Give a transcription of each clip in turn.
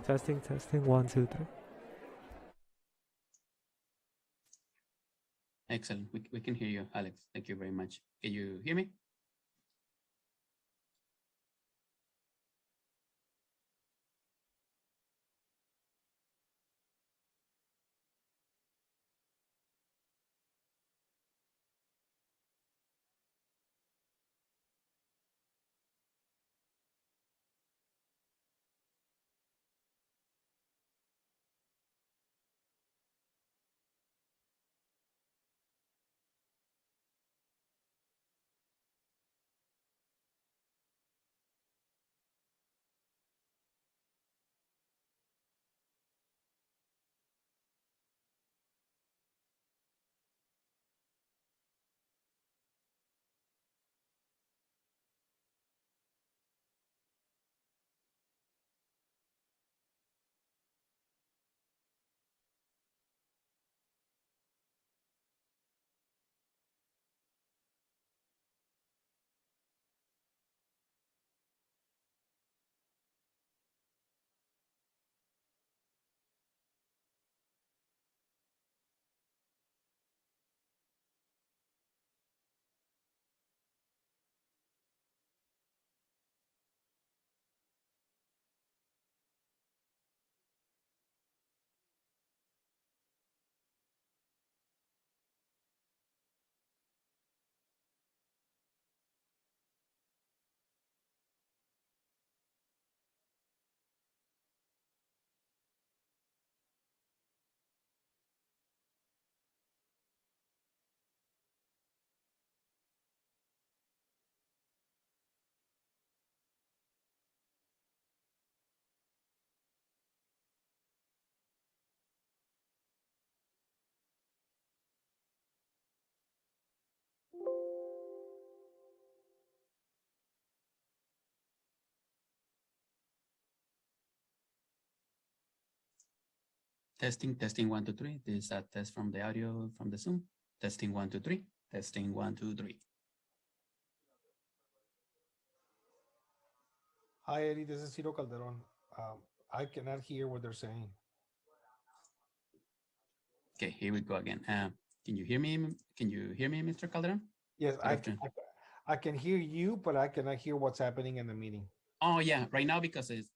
Testing, testing, one, two, three. Excellent. We can hear you, Alex. Thank you very much. Can you hear me? Testing, testing, one, two, three. This is a test from the audio from the Zoom. Testing, one, two, three. Testing, one, two, three. Hi, Eddie. This is Ciro Calderon. I cannot hear what they're saying. Okay, here we go again. Can you hear me? Can you hear me, Mr. Calderon? Yes, Good afternoon. I can hear you, but I cannot hear what's happening in the meeting. Oh yeah, right now because it's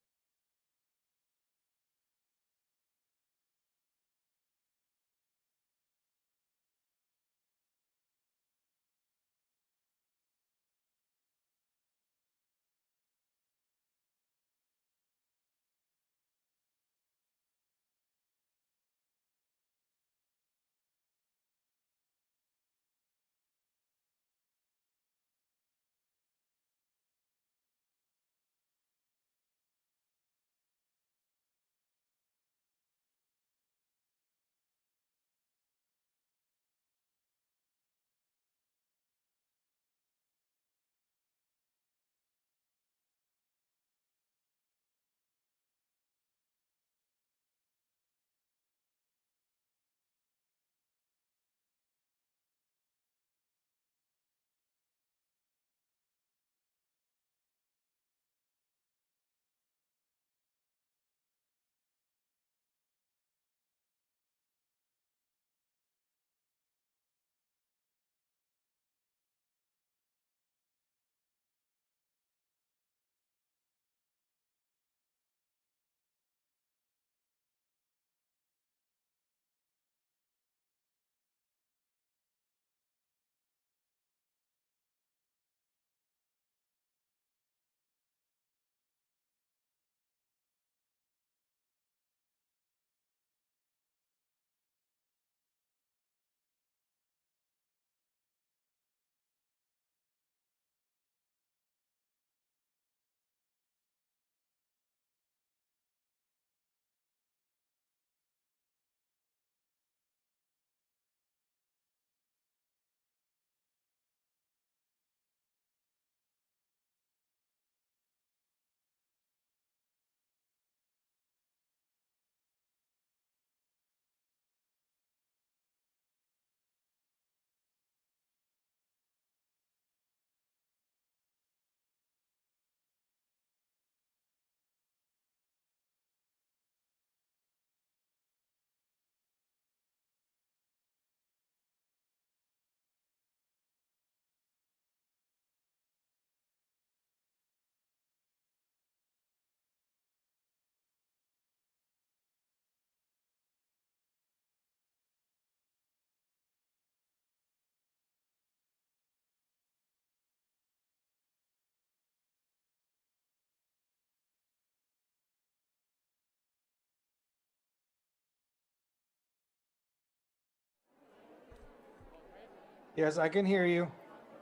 Yes, I can hear you.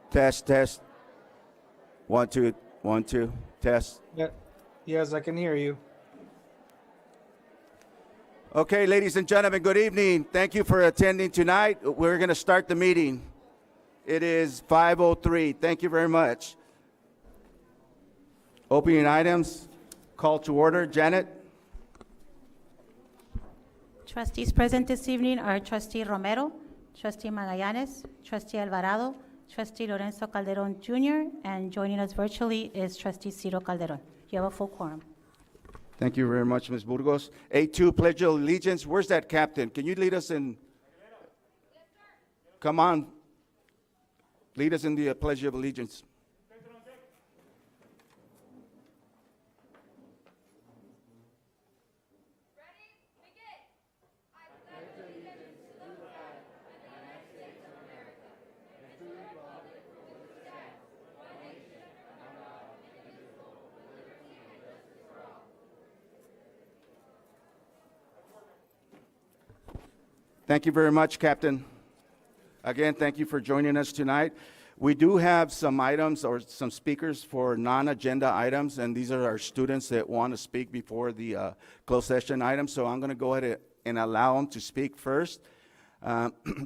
Test, test. 1, 2, 1, 2. Test. Yeah. Yes, I can hear you. Okay, ladies and gentlemen, good evening. Thank you for attending tonight. We're going to start the meeting. It is 5:03. Thank you very much. Opening items, call to order. Janet? Trustees present this evening are Trustee Romero, Trustee Magallanes, Trustee Alvarado, Trustee Lorenzo Calderon Jr., and joining us virtually is Trustee Ciro Calderon. You have a full quorum. Thank you very much, Ms. Burgos. A2, Pledge of Allegiance. Where's that captain? Can you lead us in? Come on. Lead us in the Pledge of Allegiance. Thank you very much, Captain. Again, thank you for joining us tonight. We do have some items or some speakers for non-agenda items, and these are our students that want to speak before the closed session items. So I'm going to go ahead and allow them to speak first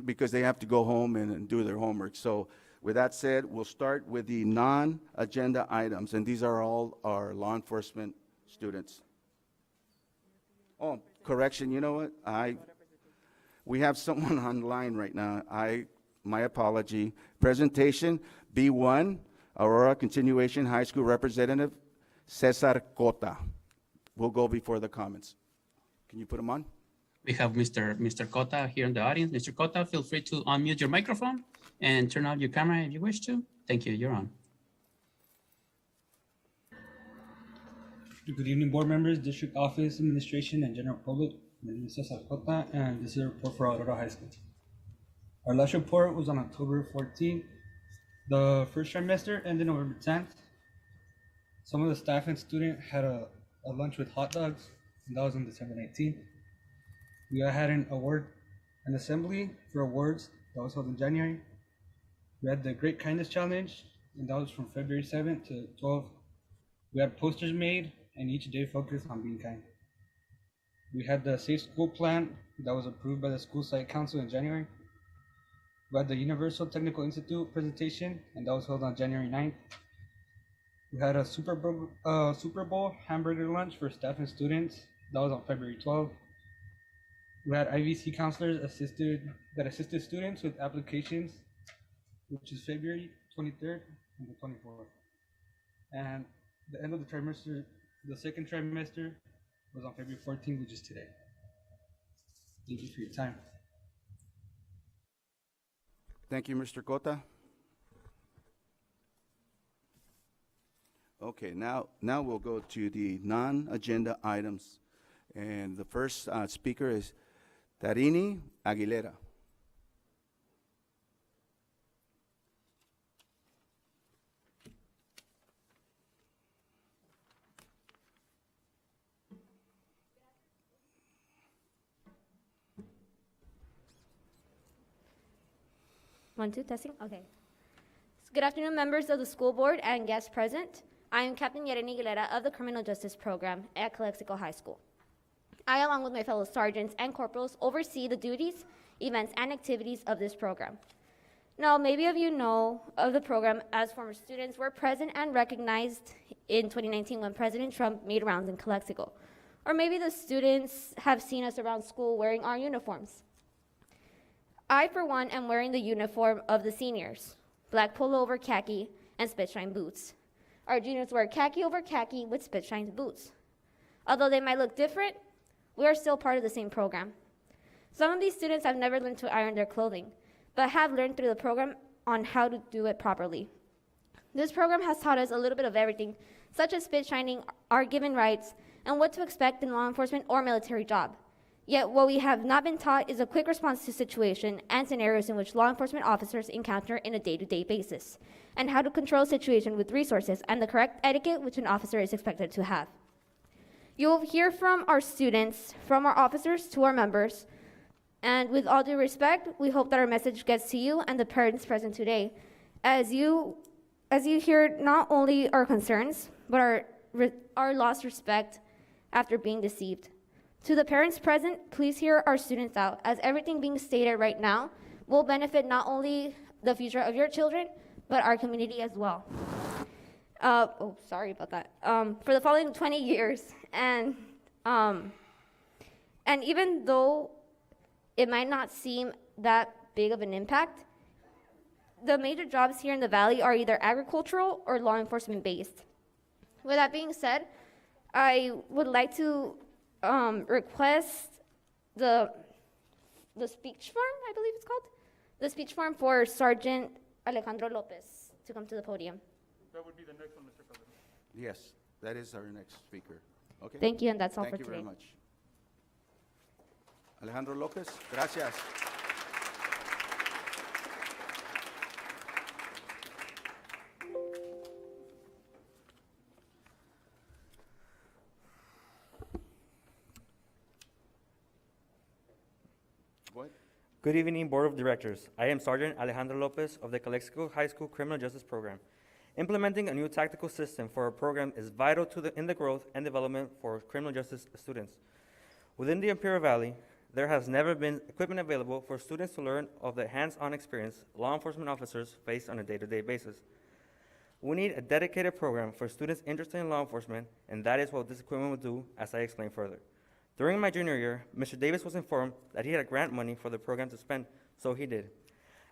because they have to go home and do their homework. So with that said, we'll start with the non-agenda items, and these are all our law enforcement students. Oh, correction, you know what? We have someone online right now. My apology. Presentation B1, Aurora Continuation High School Representative Cesar Cota. We'll go before the comments. Can you put him on? We have Mr. Cota here in the audience. Mr. Cota, feel free to unmute your microphone and turn on your camera if you wish to. Thank you. You're on. Good evening, board members, district office, administration, and general public. My name is Cesar Cota, and this is a report for Aurora High School. Our last report was on October 14th. The first trimester ended November 10th. Some of the staff and students had a lunch with hot dogs, and that was on December 19th. We had an assembly for awards that was held in January. We had the Great Kindness Challenge, and that was from February 7th to 12th. We had posters made, and each day focused on being kind. We had the Safe School Plan that was approved by the School Site Council in January. We had the Universal Technical Institute presentation, and that was held on January 9th. We had a Super Bowl hamburger lunch for staff and students. That was on February 12th. We had IVC counselors that assisted students with applications, which is February 23rd and the 24th. And the end of the trimester, the second trimester, was on February 14th, which is today. Thank you for your time. Thank you, Mr. Cota. Okay, now we'll go to the non-agenda items. And the first speaker is Tarini Aguilera. One, two, testing. Okay. Good afternoon, members of the school board and guests present. I am Captain Yereni Aguilera of the Criminal Justice Program at Calexico High School. I, along with my fellow sergeants and corporals, oversee the duties, events, and activities of this program. Now, maybe of you know of the program as former students were present and recognized in 2019 when President Trump made rounds in Calexico. Or maybe the students have seen us around school wearing our uniforms. I, for one, am wearing the uniform of the seniors, black polo over khaki and spit-shine boots. Our juniors wear khaki over khaki with spit-shine boots. Although they might look different, we are still part of the same program. Some of these students have never learned to iron their clothing, but have learned through the program on how to do it properly. This program has taught us a little bit of everything, such as spit-shining, our given rights, and what to expect in law enforcement or military job. Yet what we have not been taught is a quick response to situations and scenarios in which law enforcement officers encounter in a day-to-day basis, and how to control situations with resources and the correct etiquette which an officer is expected to have. You will hear from our students, from our officers to our members, And with all due respect, we hope that our message gets to you and the parents present today, as you hear not only our concerns, but our lost respect after being deceived. To the parents present, please hear our students out, as everything being stated right now will benefit not only the future of your children, but our community as well. Sorry about that. For the following 20 years, and even though it might not seem that big of an impact, the major jobs here in the Valley are either agricultural or law enforcement based. With that being said, I would like to request the speech form, I believe it's called, the speech form for Sergeant Alejandro Lopez to come to the podium. That would be the next one, Mr. President. Yes, that is our next speaker. Okay. Thank you, and that's all Thank for you today. very much. Alejandro Lopez, gracias. What? Good evening, Board of Directors. I am Sergeant Alejandro Lopez of the Calexico High School Criminal Justice Program. Implementing a new tactical system for our program is vital in the growth and development for criminal justice students. Within the Imperial Valley, there has never been equipment available for students to learn of the hands-on experience law enforcement officers face on a day-to-day basis. We need a dedicated program for students interested in law enforcement, and that is what this equipment will do, as I explain further. During my junior year, Mr. Davis was informed that he had grant money for the program to spend, so he did.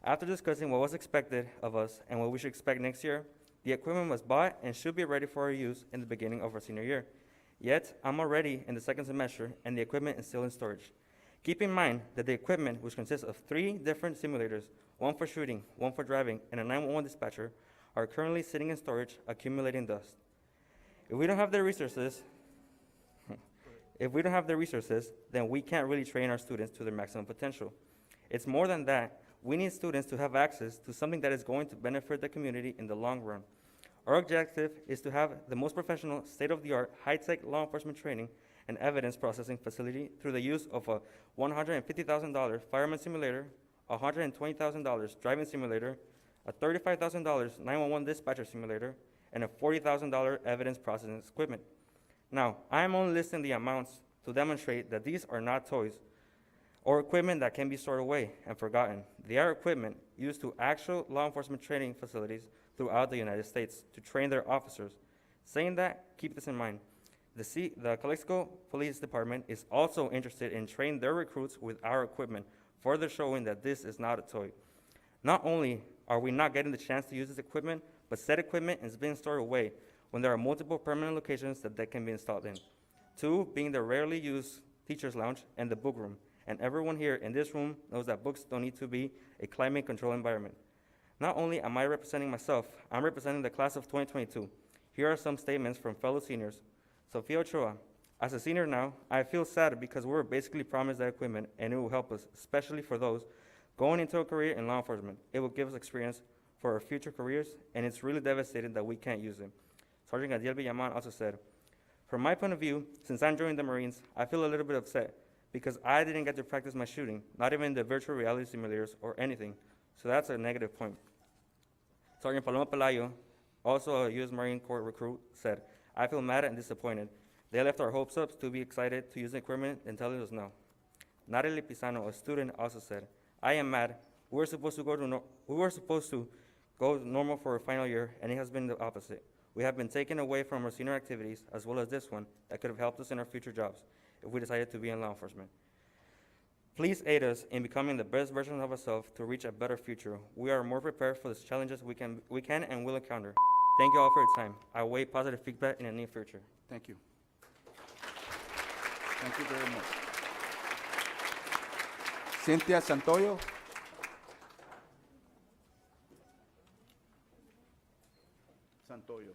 After discussing what was expected of us and what we should expect next year, the equipment was bought and should be ready for our use in the beginning of our senior year. Yet, I'm already in the second semester, and the equipment is still in storage. Keep in mind that the equipment, which consists of 3 different simulators, one for shooting, one for driving, and a 911 dispatcher, are currently sitting in storage, accumulating dust. If we don't have the resources, then we can't really train our students to their maximum potential. It's more than that. We need students to have access to something that is going to benefit the community in the long run. Our objective is to have the most professional, state-of-the-art, high-tech law enforcement training and evidence processing facility through the use of a $150,000 fireman simulator, a $120,000 driving simulator, a $35,000 911 dispatcher simulator, and a $40,000 evidence processing equipment. Now, I am only listing the amounts to demonstrate that these are not toys or equipment that can be stored away and forgotten. They are equipment used to actual law enforcement training facilities throughout the United States to train their officers. Saying that, keep this in mind. The Calexico Police Department is also interested in training their recruits with our equipment, further showing that this is not a toy. Not only are we not getting the chance to use this equipment, but said equipment is being stored away when there are multiple permanent locations that they can be installed in. 2 being the rarely used teacher's lounge and the book room. And everyone here in this room knows that books don't need to be a climate control environment. Not only am I representing myself, I'm representing the class of 2022. Here are some statements from fellow seniors. Sofia Ochoa, as a senior now, I feel sad because we were basically promised that equipment and it will help us, especially for those going into a career in law enforcement. It will give us experience for our future careers, and it's really devastating that we can't use it. Sergeant Gadiel Villaman also said, from my point of view, since I'm joining the Marines, I feel a little bit upset because I didn't get to practice my shooting, not even the virtual reality simulators or anything. So that's a negative point. Sergeant Paloma Pelayo, also a U.S. Marine Corps recruit, said, I feel mad and disappointed. They left our hopes up to be excited to use the equipment and telling us no. Natalie Pisano, a student, also said, I am mad. We were supposed to go normal for our final year, and it has been the opposite. We have been taken away from our senior activities, as well as this one, that could have helped us in our future jobs if we decided to be in law enforcement. Please aid us in becoming the best version of ourselves to reach a better future. We are more prepared for the challenges we can and will encounter. Thank you all for your time. I await positive feedback in the near future. Thank you. Thank you very much. Cynthia Santoyo. Santoyo.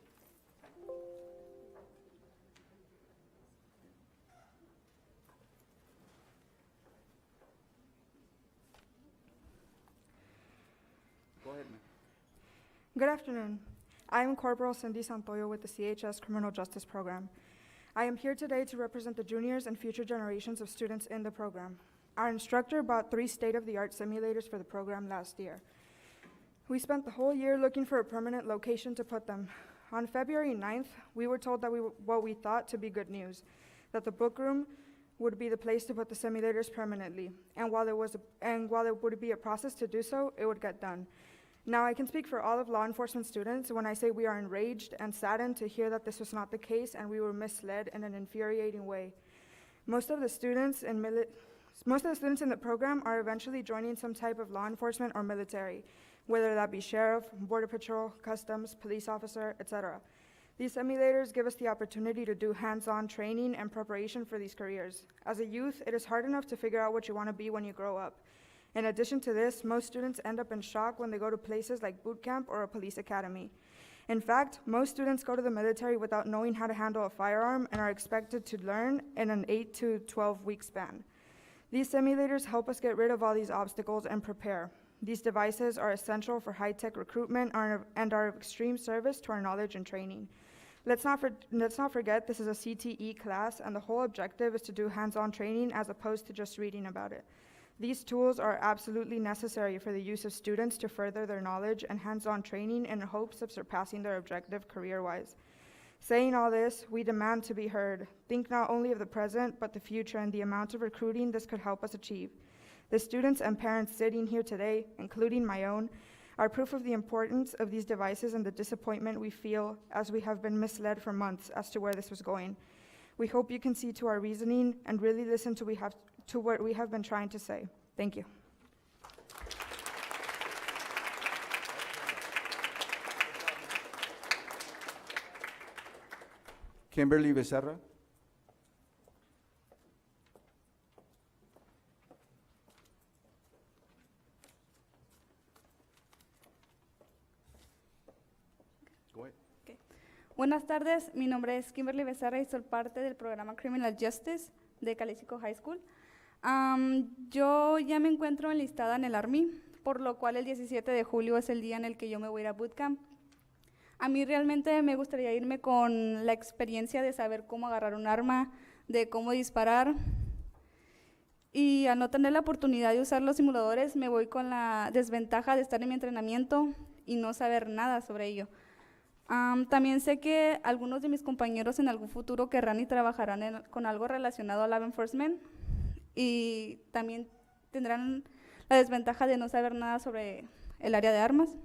Go ahead, ma'am. Good afternoon. I am Corporal Cindy Santoyo with the CHS Criminal Justice Program. I am here today to represent the juniors and future generations of students in the program. Our instructor bought 3 state-of-the-art simulators for the program last year. We spent the whole year looking for a permanent location to put them. On February 9th, we were told that what we thought to be good news, that the book room would be the place to put the simulators permanently, and while it would be a process to do so, it would get done. Now, I can speak for all of law enforcement students when I say we are enraged and saddened to hear that this was not the case and we were misled in an infuriating way. Most of the students in the program are eventually joining some type of law enforcement or military, whether that be sheriff, border patrol, customs, police officer, etc. These simulators give us the opportunity to do hands-on training and preparation for these careers. As a youth, it is hard enough to figure out what you want to be when you grow up. In addition to this, most students end up in shock when they go to places like boot camp or a police academy. In fact, most students go to the military without knowing how to handle a firearm and are expected to learn in an 8 to 12-week span. These simulators help us get rid of all these obstacles and prepare. These devices are essential for high-tech recruitment and are of extreme service to our knowledge and training. Let's not forget this is a CTE class, and the whole objective is to do hands-on training as opposed to just reading about it. These tools are absolutely necessary for the use of students to further their knowledge and hands-on training in hopes of surpassing their objective career-wise. Saying all this, we demand to be heard. Think not only of the present, but the future and the amount of recruiting this could help us achieve. The students and parents sitting here today, including my own, are proof of the importance of these devices and the disappointment we feel as we have been misled for months as to where this was going. We hope you can see to our reasoning and really listen to what we have been trying to say. Thank you. Kimberly Becerra. Go ahead. Buenas tardes, mi nombre es Kimberly Becerra y soy parte del programa Criminal Justice de Calexico High School. Yo ya me encuentro enlistada en el Army, por lo cual el 17 de julio es el día en el que yo me voy a ir a bootcamp. A mí realmente me gustaría irme con la experiencia de saber cómo agarrar un arma, de cómo disparar. Y al no tener la oportunidad de usar los simuladores, me voy con la desventaja de estar en mi entrenamiento y no saber nada sobre ello. También sé que algunos de mis compañeros en algún futuro querrán y trabajarán con algo relacionado a law enforcement y también tendrán la desventaja de no saber nada sobre el área de armas.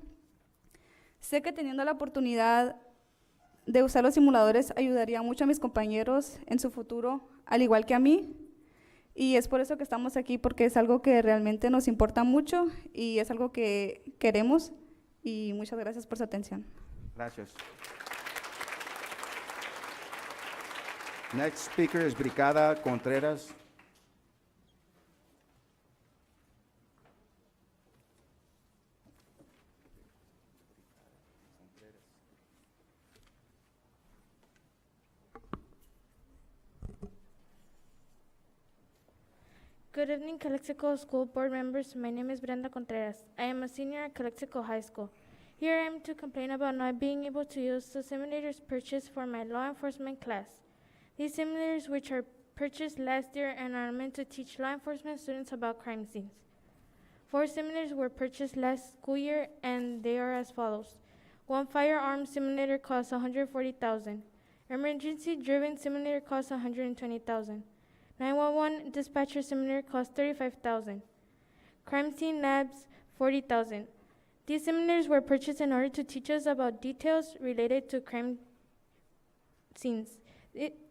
Sé que teniendo la oportunidad de usar los simuladores ayudaría mucho a mis compañeros en su futuro, al igual que a mí, y es por eso que estamos aquí, porque es algo que realmente nos importa mucho y es algo que queremos, y muchas gracias por su atención. Gracias. Next speaker is Bricada Contreras. Good evening, Calexico School Board members. My name is Brenda Contreras. I am a senior at Calexico High School. Here I am to complain about not being able to use the simulators purchased for my law enforcement class. These simulators, which are purchased last year and are meant to teach law enforcement students about crime scenes. 4 simulators were purchased last school year, and they are as follows. 1 firearm simulator costs $140,000. Emergency-driven simulator costs $120,000. 911 dispatcher simulator costs $35,000. Crime scene labs, $40,000. These simulators were purchased in order to teach us about details related to crime scenes.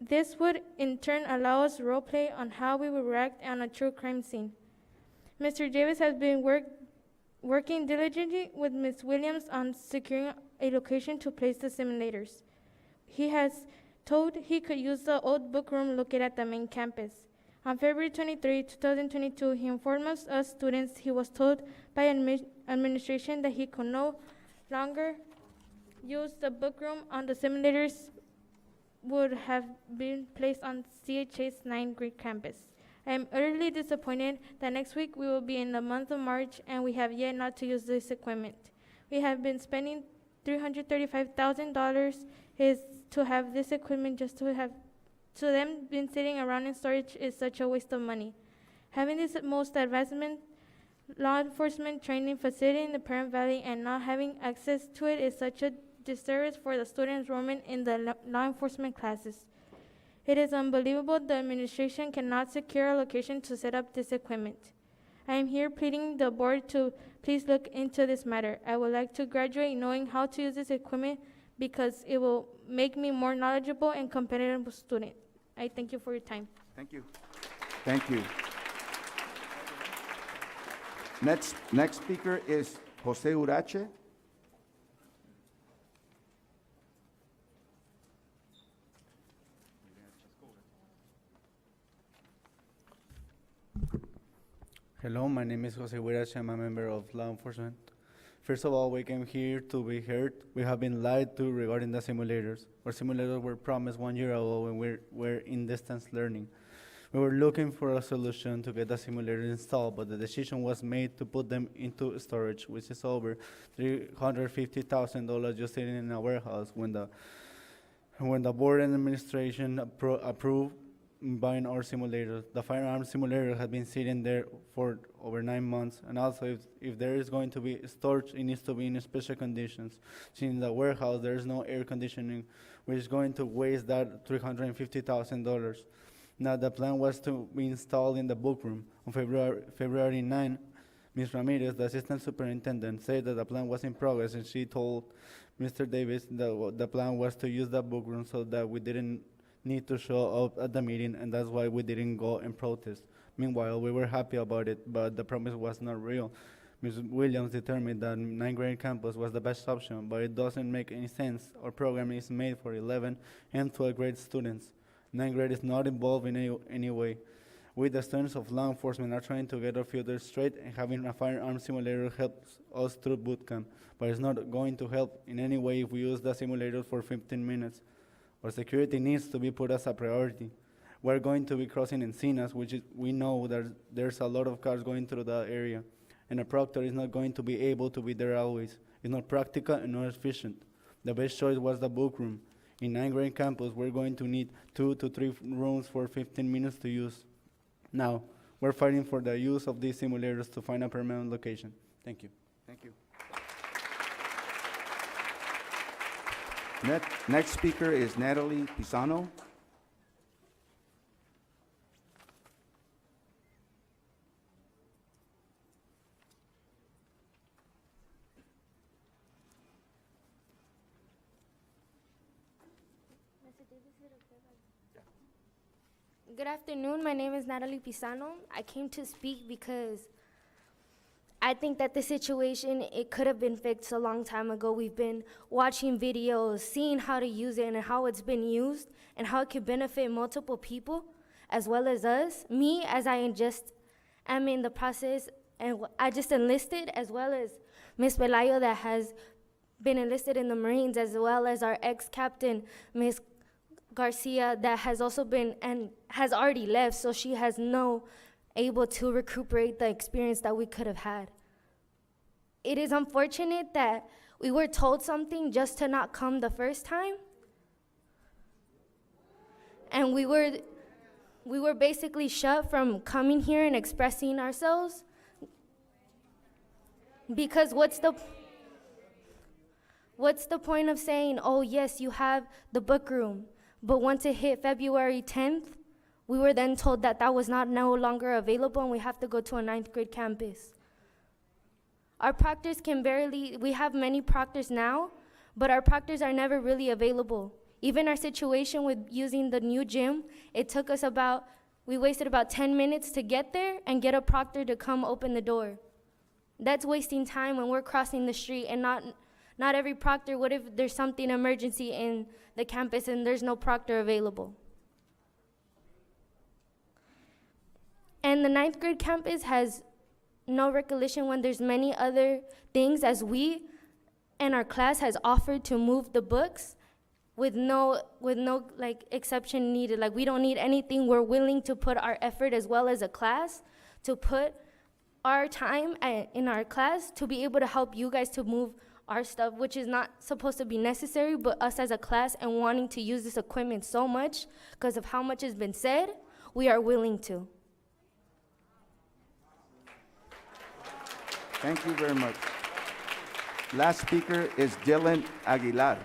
This would in turn allow us role-play on how we would react on a true crime scene. Mr. Davis has been working diligently with Ms. Williams on securing a location to place the simulators. He has told he could use the old book room located at the main campus. On February 23, 2022, he informed us students he was told by administration that he could no longer use the book room on the simulators would have been placed on CHA's 9th grade campus. I am utterly disappointed that next week we will be in the month of March and we have yet not to use this equipment. We have been spending $335,000 is to have this equipment just to have, to them been sitting around in storage is such a waste of money. Having this most advancement law enforcement training facility in the Parent Valley and not having access to it is such a disservice for the student enrollment in the law enforcement classes. It is unbelievable the administration cannot secure a location to set up this equipment. I am here pleading the board to please look into this matter. I would like to graduate knowing how to use this equipment because it will make me more knowledgeable and competitive student. I thank you for your time. Thank you. Thank you. Next speaker is Jose Urache. Hello, my name is Jose Huirache. I'm a member of law enforcement. First of all, we came here to be heard. We have been lied to regarding the simulators. Our simulators were promised 1 year ago when we were in distance learning. We were looking for a solution to get the simulators installed, but the decision was made to put them into storage, which is over $350,000 just sitting in a warehouse when the board and administration approved buying our simulators. The firearm simulator has been sitting there for over 9 months, and also if there is going to be storage, it needs to be in special conditions. Since in the warehouse there is no air conditioning, which is going to waste that $350,000. Now the plan was to be installed in the book room. On February 9, Ms. Ramirez, the assistant superintendent, said that the plan was in progress, and she told Mr. Davis that the plan was to use the book room so that we didn't need to show up at the meeting, and that's why we didn't go and protest. Meanwhile, we were happy about it, but the promise was not real. Ms. Williams determined that 9th grade campus was the best option, but it doesn't make any sense. Our program is made for 11 and 12th grade students. 9th grade is not involved in any way. We, the students of law enforcement, are trying to get our future straight, and having a firearm simulator helps us through boot camp, but it's not going to help in any way if we use the simulator for 15 minutes. Our security needs to be put as a priority. We're going to be crossing Encinas, we know that there's a lot of cars going through that area, and a proctor is not going to be able to be there always. It's not practical and not efficient. The best choice was the book room. In 9th grade campus, we're going to need 2 to 3 rooms for 15 minutes to use. Now, we're fighting for the use of these simulators to find a permanent location. Thank you. Thank you. Next speaker is Natalie Pisano. Good afternoon. My name is Natalie Pisano. I came to speak because I think that the situation, it could have been fixed a long time ago. We've been watching videos, seeing how to use it and how it's been used and how it could benefit multiple people as well as us. Me, as I just am in the process, and I just enlisted, as well as Ms. Pelayo that has been enlisted in the Marines, as well as our ex-captain, Ms. Garcia, that has also been and has already left, so she has no able to recuperate the experience that we could have had. It is unfortunate that we were told something just to not come the first time. And we were basically shut from coming here and expressing ourselves. Because what's the point of saying, oh yes, you have the book room, but once it hit February 10th, we were then told that that was no longer available and we have to go to a 9th grade campus. Our proctors we have many proctors now, but our proctors are never really available. Even our situation with using the new gym, we wasted about 10 minutes to get there and get a proctor to come open the door. That's wasting time when we're crossing the street, and not every proctor, what if there's something emergency in the campus and there's no proctor available? And the 9th grade campus has no recollection when there's many other things, as we and our class has offered to move the books with no like exception needed. Like, we don't need anything. We're willing to put our effort as well as a class to put our time in our class to be able to help you guys to move our stuff, which is not supposed to be necessary, but us as a class and wanting to use this equipment so much because of how much has been said, we are willing to. Thank you very much. Last speaker is Dylan Aguilar.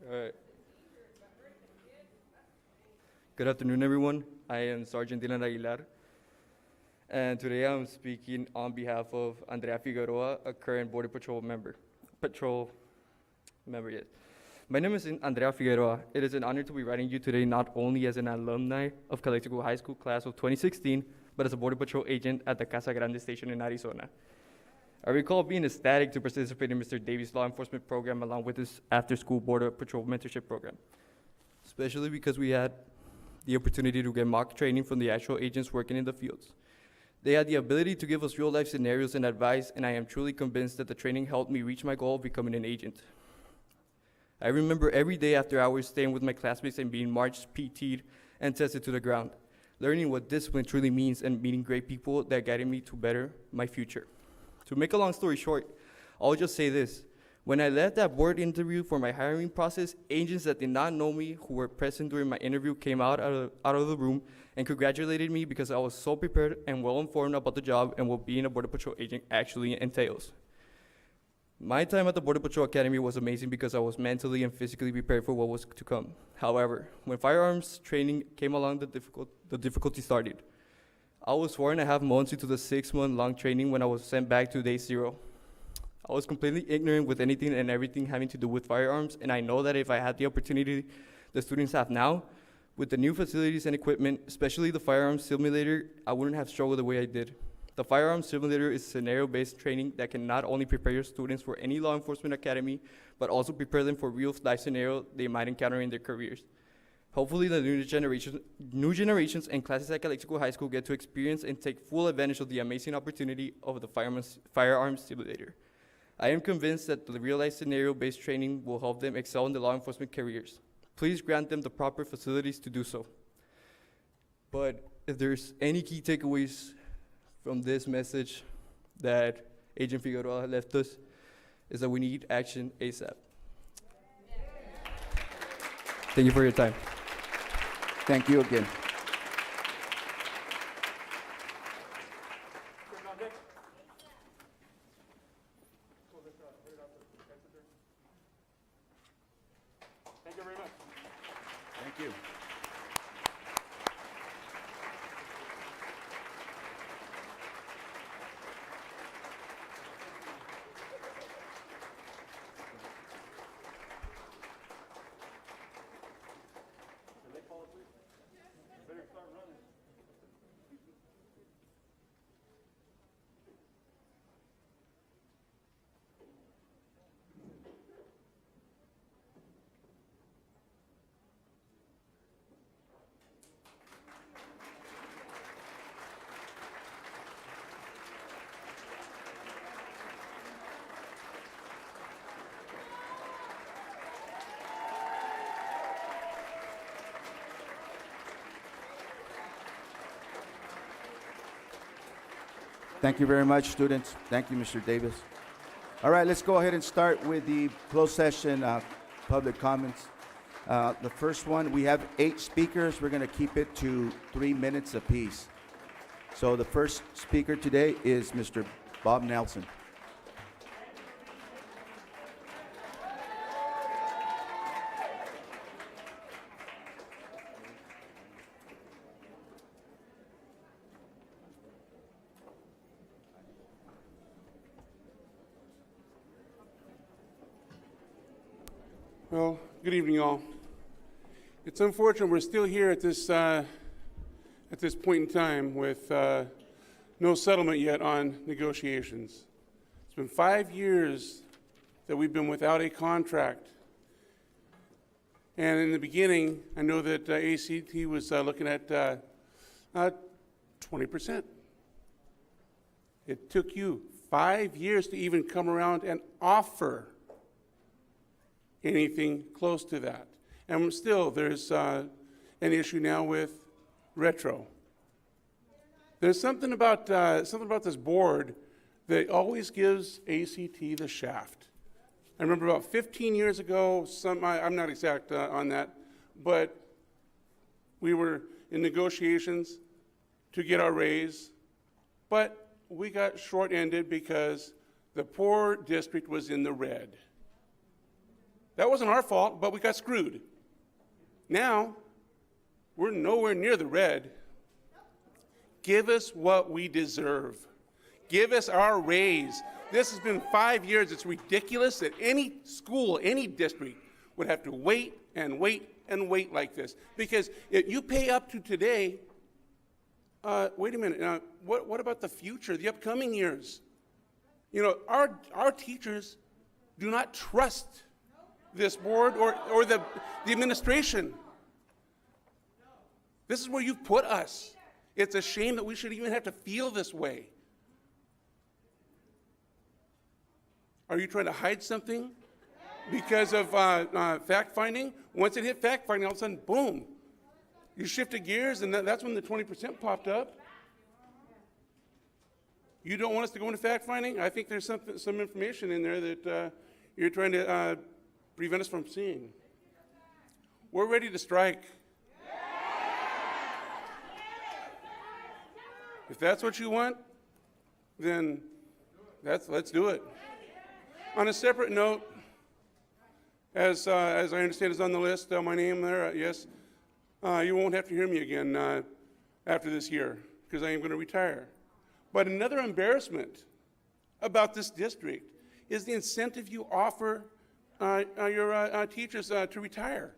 All right. Good afternoon, everyone. I am Sergeant Dylan Aguilar, and today I'm speaking on behalf of Andrea Figueroa, a current Border Patrol member. Yes. My name is Andrea Figueroa. It is an honor to be writing you today not only as an alumni of Calexico High School class of 2016, but as a Border Patrol agent at the Casa Grande station in Arizona. I recall being ecstatic to participate in Mr. Davies' law enforcement program along with his after-school Border Patrol mentorship program, especially because we had the opportunity to get mock training from the actual agents working in the fields. They had the ability to give us real-life scenarios and advice, and I am truly convinced that the training helped me reach my goal of becoming an agent. I remember every day after hours staying with my classmates and being marched, PT'd, and tested to the ground, learning what discipline truly means and meeting great people that guided me to better my future. To make a long story short, I'll just say this. When I left that board interview for my hiring process, agents that did not know me who were present during my interview came out of the room and congratulated me because I was so prepared and well-informed about the job and what being a Border Patrol agent actually entails. My time at the Border Patrol Academy was amazing because I was mentally and physically prepared for what was to come. However, when firearms training came along, the difficulty started. I was 4.5 months into the 6-month-long training when I was sent back to day 0. I was completely ignorant with anything and everything having to do with firearms, and I know that if I had the opportunity the students have now, with the new facilities and equipment, especially the firearms simulator, I wouldn't have struggled the way I did. The firearms simulator is scenario-based training that can not only prepare your students for any law enforcement academy, but also prepare them for real-life scenarios they might encounter in their careers. Hopefully, the new generations and classes at Calexico High School get to experience and take full advantage of the amazing opportunity of the firearms simulator. I am convinced that the real-life scenario-based training will help them excel in the law enforcement careers. Please grant them the proper facilities to do so. But if there's any key takeaways from this message that Agent Figueroa left us, is that we need action ASAP. Thank you for your time. Thank you again. Thank you very much. Thank you. Thank you very much, students. Thank you, Mr. Davis. All right, let's go ahead and start with the closed session public comments. The first one, we have 8 speakers. We're going to keep it to 3 minutes apiece. So the first speaker today is Mr. Bob Nelson. Well, good evening, all. It's unfortunate we're still here at this point in time with no settlement yet on negotiations. It's been 5 years that we've been without a contract. And in the beginning, I know that ACT was looking at 20%. It took you 5 years to even come around and offer anything close to that. And still, there's an issue now with retro. There's something about this board that always gives ACT the shaft. I remember about 15 years ago, I'm not exact on that, but we were in negotiations to get our raise, but we got short-ended because the poor district was in the red. That wasn't our fault, but we got screwed. Now, we're nowhere near the red. Give us what we deserve. Give us our raise. This has been 5 years. It's ridiculous that any school, any district would have to wait and wait and wait like this. Because if you pay up to today, wait a minute, what about the future, the upcoming years? You know, our teachers do not trust this board or the administration. This is where you've put us. It's a shame that we should even have to feel this way. Are you trying to hide something because of fact-finding? Once it hit fact-finding, all of a sudden, boom. You shifted gears, and that's when the 20% popped up. You don't want us to go into fact-finding? I think there's some information in there that you're trying to prevent us from seeing. We're ready to strike. If that's what you want, then let's do it. On a separate note, as I understand is on the list, my name there, yes, you won't have to hear me again after this year, because I am going to retire. But another embarrassment about this district is the incentive you offer your teachers to retire.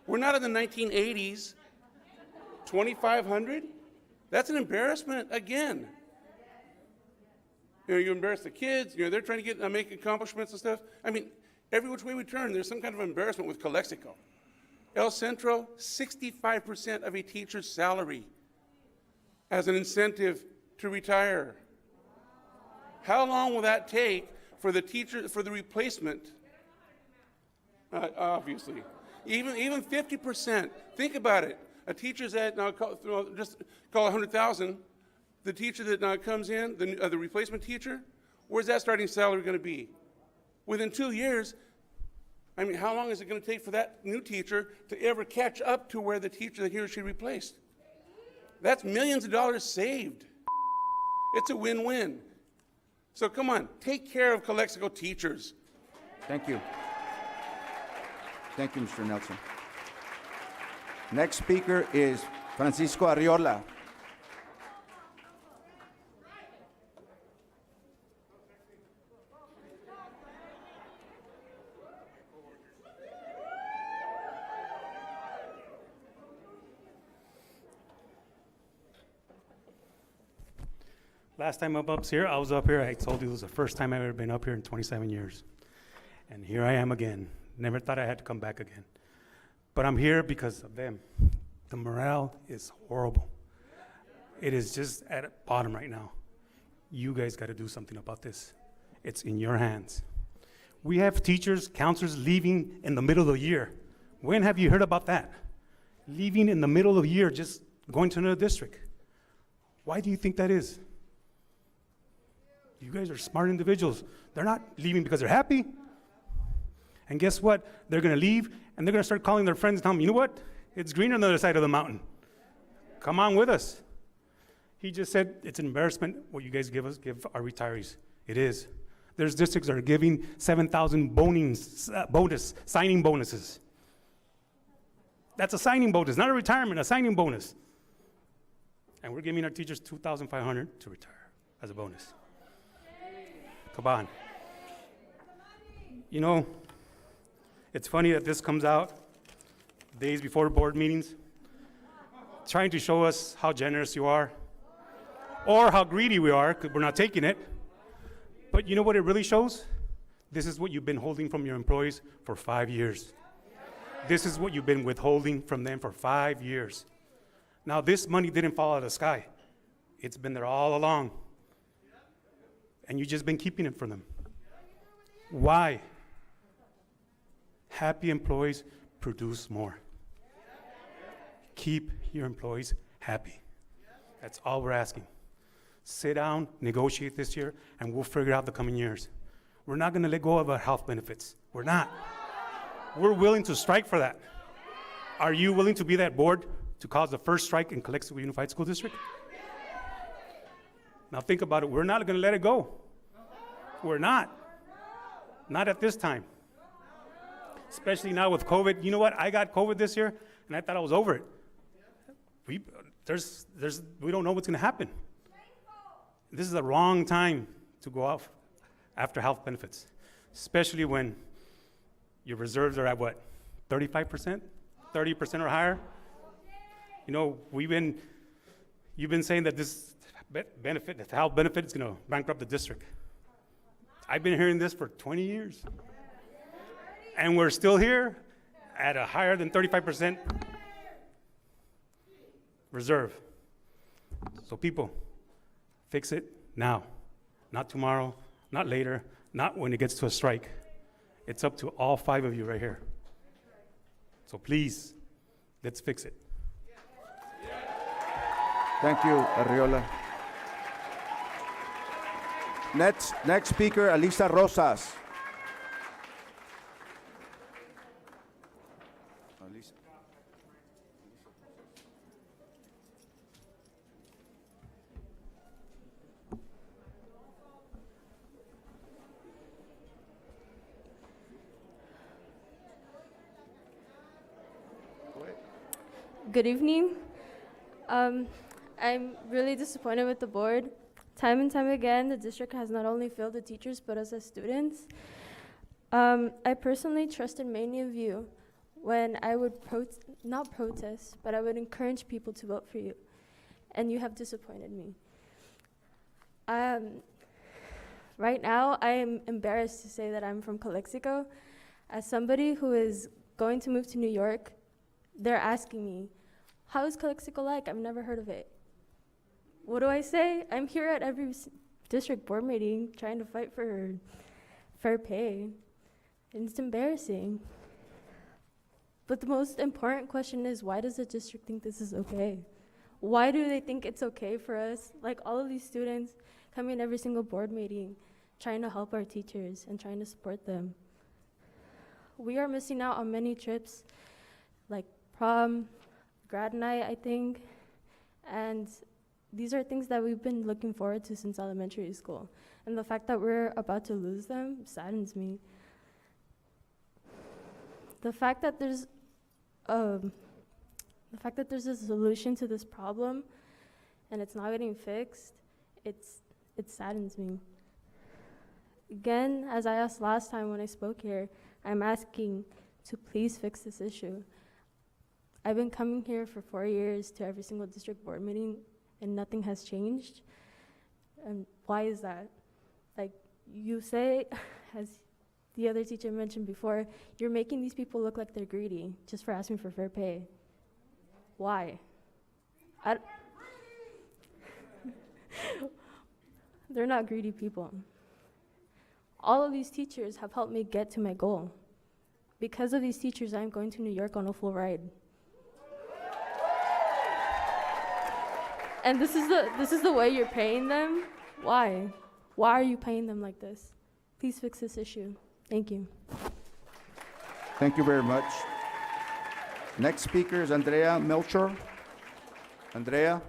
We're not in the 1980s. 2,500? That's an embarrassment again. You know, you embarrass the kids. You know, they're trying to make accomplishments and stuff. I mean, every which way we turn, there's some kind of embarrassment with Calexico. El Centro, 65% of a teacher's salary as an incentive to retire. How long will that take for the teacher, for the replacement? Obviously, even 50%. Think about it. A teacher's at just call 100,000. The teacher that comes in, the replacement teacher, where's that starting salary going to be? Within 2 years. I mean, how long is it going to take for that new teacher to ever catch up to where the teacher that he or she replaced? That's millions of dollars saved. It's a win-win. So come on, take care of Calexico teachers. Thank you. Thank you, Mr. Nelson. Next speaker is Francisco Arriola. Last time I was up here, I told you it was the first time I've ever been up here in 27 years. And here I am again. Never thought I had to come back again. But I'm here because of them. The morale is horrible. It is just at the bottom right now. You guys got to do something about this. It's in your hands. We have teachers, counselors leaving in the middle of the year. When have you heard about that? Leaving in the middle of the year, just going to another district. Why do you think that is? You guys are smart individuals. They're not leaving because they're happy. And guess what? They're going to leave, and they're going to start calling their friends and tell them, you know what? It's greener on the other side of the mountain. Come on with us. He just said it's an embarrassment what you guys give our retirees. It is. There's districts that are giving 7,000 signing bonuses. That's a signing bonus, not a retirement, a signing bonus. And we're giving our teachers $2,500 to retire as a bonus. Come on. You know, it's funny that this comes out days before board meetings, trying to show us how generous you are or how greedy we are because we're not taking it. But you know what it really shows? This is what you've been holding from your employees for 5 years. This is what you've been withholding from them for 5 years. Now, this money didn't fall out of the sky. It's been there all along. And you've just been keeping it from them. Why? Happy employees produce more. Keep your employees happy. That's all we're asking. Sit down, negotiate this year, and we'll figure out the coming years. we're not gonna let go of our health benefits. We're not. We're willing to strike for that. Are you willing to be that board to cause the first strike in Calexico Unified School District? Now think about it, we're not gonna let it go. We're not. Not at this time. Especially now with COVID. You know what, I got COVID this year and I thought I was over it. We don't know what's gonna happen. This is the wrong time to go out after health benefits, especially when your reserves are at what, 35%, 30% or higher? You know, you've been saying that this benefit, the health benefit is gonna bankrupt the district. I've been hearing this for 20 years. And we're still here at a higher than 35% reserve. So people, fix it now, not tomorrow, not later, not when it gets to a strike. It's up to all 5 of you right here. So please, let's fix it. Thank you, Arriola. Next speaker, Alisa Rosas. Alisa. Good evening. I'm really disappointed with the board. Time and time again, the district has not only failed the teachers, but us as students. I personally trusted many of you when I would not protest, but I would encourage people to vote for you. And you have disappointed me. Right now, I am embarrassed to say that I'm from Calexico. As somebody who is going to move to New York, they're asking me, how is Calexico like? I've never heard of it. What do I say? I'm here at every district board meeting trying to fight for fair pay. And it's embarrassing. But the most important question is, why does the district think this is okay? Why do they think it's okay for us, like all of these students, coming to every single board meeting, trying to help our teachers and trying to support them? We are missing out on many trips, like prom, grad night, I think, and these are things that we've been looking forward to since elementary school. And the fact that we're about to lose them saddens me. The fact that there's a solution to this problem and it's not getting fixed, it saddens me. Again, as I asked last time when I spoke here, I'm asking to please fix this issue. I've been coming here for 4 years to every single district board meeting and nothing has changed. And why is that? Like you say, as the other teacher mentioned before, you're making these people look like they're greedy just for asking for fair pay. Why? They're not greedy people. All of these teachers have helped me get to my goal. Because of these teachers, I'm going to New York on a full ride. And this is the way you're paying them? Why? Why are you paying them like this? Please fix this issue. Thank you. Thank you very much. Next speaker is Andrea Melchor. Andrea.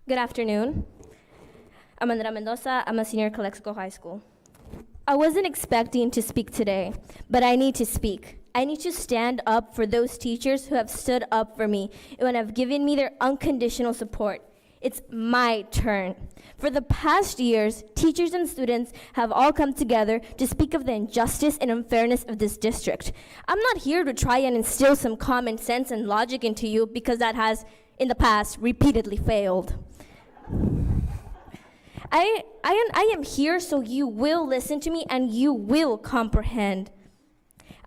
Good afternoon. I'm Andrea Mendoza. I'm a senior at Calexico High School. I wasn't expecting to speak today, but I need to speak. I need to stand up for those teachers who have stood up for me and have given me their unconditional support. It's my turn. For the past years, teachers and students have all come together to speak of the injustice and unfairness of this district. I'm not here to try and instill some common sense and logic into you because that has, in the past, repeatedly failed. I am here so you will listen to me and you will comprehend.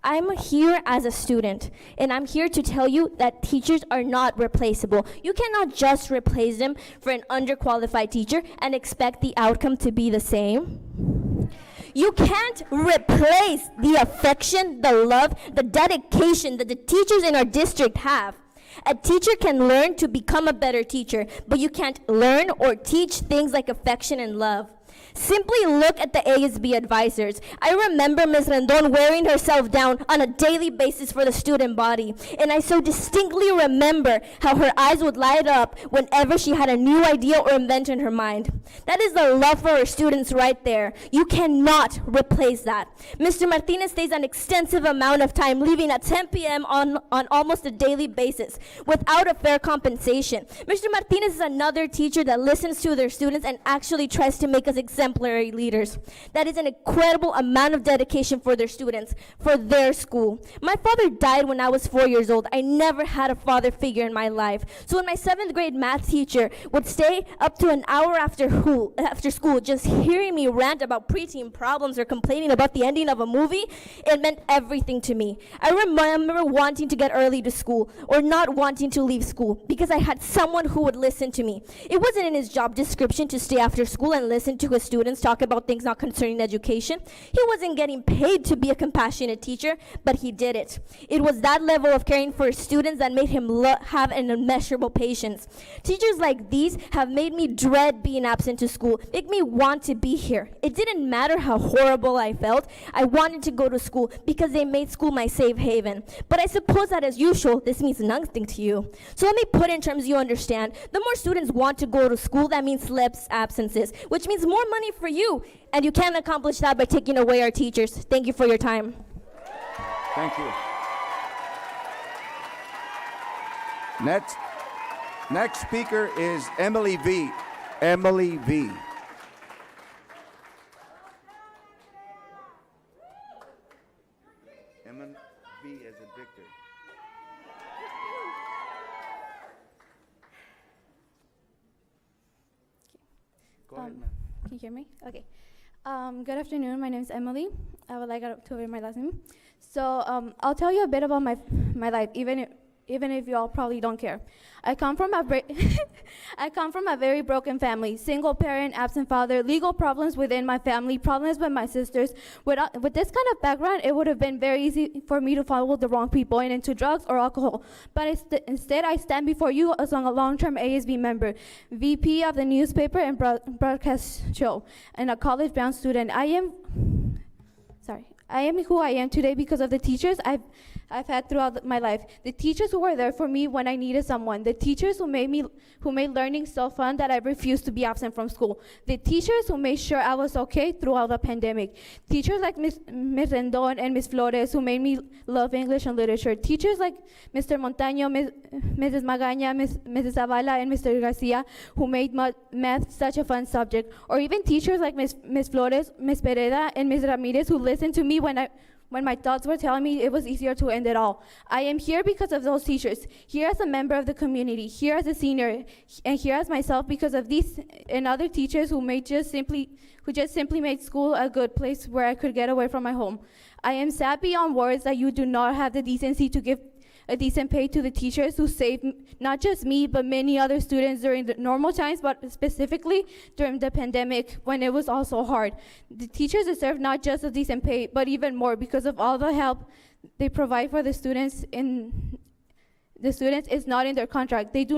I'm here as a student, and I'm here to tell you that teachers are not replaceable. You cannot just replace them for an underqualified teacher and expect the outcome to be the same. You can't replace the affection, the love, the dedication that the teachers in our district have. A teacher can learn to become a better teacher, but you can't learn or teach things like affection and love. Simply look at the ASB advisors. I remember Ms. Rendon wearing herself down on a daily basis for the student body, and I so distinctly remember how her eyes would light up whenever she had a new idea or invention in her mind. That is the love for her students right there. You cannot replace that. Mr. Martinez stays an extensive amount of time, leaving at 10 p.m. on almost a daily basis without a fair compensation. Mr. Martinez is another teacher that listens to their students and actually tries to make us exemplary leaders. That is an incredible amount of dedication for their students, for their school. My father died when I was 4 years old. I never had a father figure in my life. So when my 7th grade math teacher would stay up to an hour after school just hearing me rant about preteen problems or complaining about the ending of a movie, it meant everything to me. I remember wanting to get early to school or not wanting to leave school because I had someone who would listen to me. It wasn't in his job description to stay after school and listen to his students talk about things not concerning education. He wasn't getting paid to be a compassionate teacher, but he did it. It was that level of caring for his students that made him have an immeasurable patience. Teachers like these have made me dread being absent to school, make me want to be here. It didn't matter how horrible I felt. I wanted to go to school because they made school my safe haven. But I suppose that, as usual, this means nothing to you. So let me put it in terms you understand. The more students want to go to school, that means less absences, which means more money for you, and you can't accomplish that by taking away our teachers. Thank you for your time. Thank you. Next speaker is Emily V. Emily V. Emily V as in Victor. Go ahead, ma'am. Can you hear me? Okay. Good afternoon. My name is Emily. I would like to read my last name. So I'll tell you a bit about my life, even if you all probably don't care. I come from a very broken family: single parent, absent father, legal problems within my family, problems with my sisters. With this kind of background, it would have been very easy for me to follow the wrong people and into drugs or alcohol. But instead, I stand before you as a long-term ASB member, VP of the newspaper and broadcast show, and a college-bound student. I am who I am today because of the teachers I've had throughout my life. The teachers who were there for me when I needed someone. The teachers who made learning so fun that I refused to be absent from school. The teachers who made sure I was okay throughout the pandemic. Teachers like Ms. Rendon and Ms. Flores who made me love English and literature. Teachers like Mr. Montaño, Mrs. Magaña, Mrs. Zavala, and Mr. Garcia who made math such a fun subject. Or even teachers like Ms. Flores, Ms. Pereda, and Ms. Ramirez who listened to me when my thoughts were telling me it was easier to end it all. I am here because of those teachers, here as a member of the community, here as a senior, and here as myself because of these and other teachers who just simply made school a good place where I could get away from my home. I am sad beyond words that you do not have the decency to give a decent pay to the teachers who saved not just me, but many other students during the normal times, but specifically during the pandemic when it was also hard. The teachers deserve not just a decent pay, but even more because of all the help they provide for the students. The students is not in their contract. They do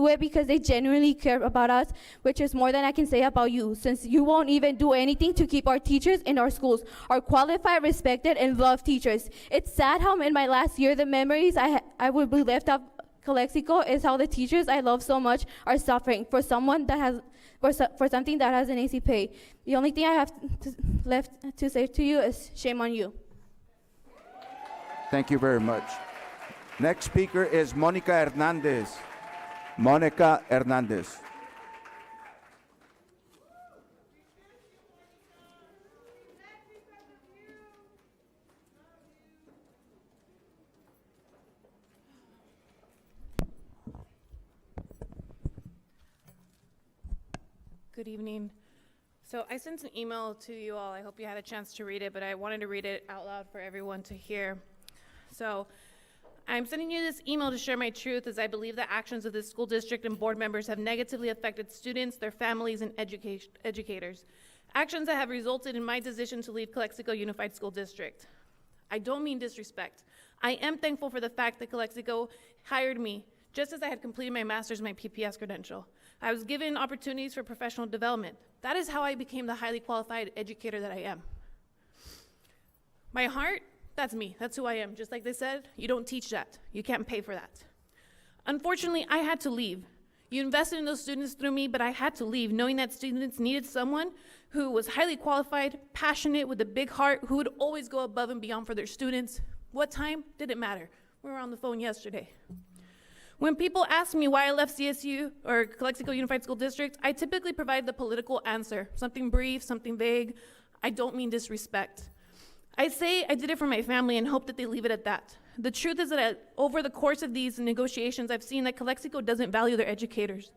it because they genuinely care about us, which is more than I can say about you, since you won't even do anything to keep our teachers in our schools, our qualified, respected, and loved teachers. It's sad how in my last year, the memories I would be left of Calexico is how the teachers I love so much are suffering for something that has an easy pay. The only thing I have left to say to you is shame on you. Thank you very much. Next speaker is Monica Hernandez. Monica Hernandez. Good evening. So I sent an email to you all. I hope you had a chance to read it, but I wanted to read it out loud for everyone to hear. So I'm sending you this email to share my truth, as I believe the actions of this school district and board members have negatively affected students, their families, and educators. Actions that have resulted in my decision to leave Calexico Unified School District. I don't mean disrespect. I am thankful for the fact that Calexico hired me just as I had completed my master's and my PPS credential. I was given opportunities for professional development. That is how I became the highly qualified educator that I am. My heart, that's me. That's who I am. Just like they said, you don't teach that. You can't pay for that. Unfortunately, I had to leave. You invested in those students through me, but I had to leave knowing that students needed someone who was highly qualified, passionate, with a big heart, who would always go above and beyond for their students. What time? Didn't matter. We were on the phone yesterday. When people ask me why I left CSU or Calexico Unified School District, I typically provide the political answer, something brief, something vague. I don't mean disrespect. I say I did it for my family and hope that they leave it at that. The truth is that over the course of these negotiations, I've seen that Calexico doesn't value their educators.